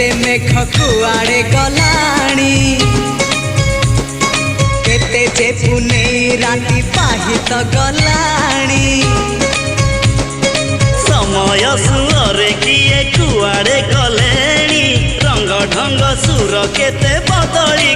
केते मेघ कुआड़े गलाणी केते जे पुने राति पाहित गलाणी समय सुरे किए कुआड़े गलेणी रंग ढंग सुर केते बदली